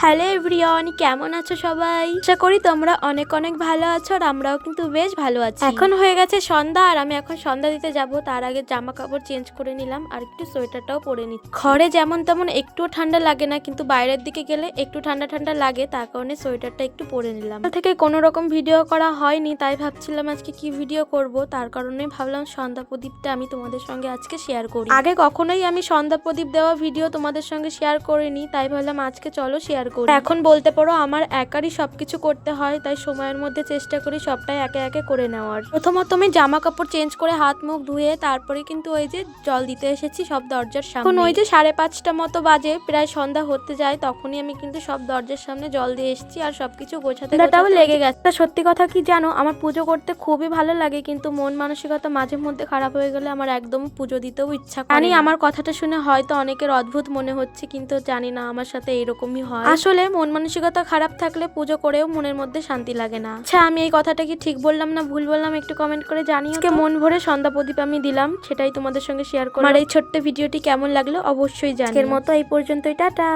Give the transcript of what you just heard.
Hello everyone, কেমন আছো সবাই? আশা করি তোমরা অনেক অনেক ভালো আছো আর আমরাও কিন্তু বেশ ভালো আছি। এখন হয়ে গেছে সন্ধ্যা আর আমি এখন সন্ধ্যা দিতে যাব। তার আগে জামা কাপড় চেঞ্জ করে নিলাম আর একটু সোয়েটারটাও পরে নিচ্ছি। ঘরে যেমন তেমন একটুও ঠান্ডা লাগে না, কিন্তু বাইরের দিকে গেলে একটু ঠান্ডা ঠান্ডা লাগে, তার কারণে সোয়েটারটা একটু পরে নিলাম। থেকে কোনো রকম ভিডিও করা হয়নি, তাই ভাবছিলাম আজকে কি ভিডিও করব। তার কারণে ভাবলাম সন্ধ্যা প্রদীপটা আমি তোমাদের সঙ্গে আজকে শেয়ার করি। আগে কখনোই আমি সন্ধ্যা প্রদীপ দেওয়া ভিডিও তোমাদের সঙ্গে শেয়ার করিনি, তাই ভাবলাম আজকে চলো শেয়ার করি। এখন বলতে পারো আমার একারই সবকিছু করতে হয়, তাই সময়ের মধ্যে চেষ্টা করি সবটাই একে একে করে নেওয়ার। প্রথমত আমি জামা কাপড় চেঞ্জ করে হাত মুখ ধুয়ে তারপরে কিন্তু ওই যে জল দিতে এসেছি সব দরজার সামনে। এখন ওই যে 5:30 মতো বাজে, প্রায় সন্ধ্যা হতে যায়, তখনই আমি কিন্তু সব দরজার সামনে জল দিয়ে এসেছি আর সবকিছু গোছাতে লেগে গেছে। তা সত্যি কথা কি জানো, আমার পুজো করতে খুবই ভালো লাগে, কিন্তু মন মানসিকতা মাঝে মধ্যে খারাপ হয়ে গেলে আমার একদম পুজো দিতেও ইচ্ছা করে না। আমার কথাটা শুনে হয়তো অনেকের অদ্ভুত মনে হচ্ছে, কিন্তু জানি না আমার সাথে এরকমই হয়। আসলে মন মানসিকতা খারাপ থাকলে পুজো করেও মনের মধ্যে শান্তি লাগে না। আচ্ছা, আমি এই কথাটা কি ঠিক বললাম না ভুল বললাম একটু কমেন্ট করে জানিও। আজকে মন ভরে সন্ধ্যা প্রদীপ আমি দিলাম, সেটাই তোমাদের সঙ্গে শেয়ার করলাম। আর এই ছোট্ট ভিডিওটি কেমন লাগলো অবশ্যই জানিও। আজকের মতো এই পর্যন্তই, টাটা।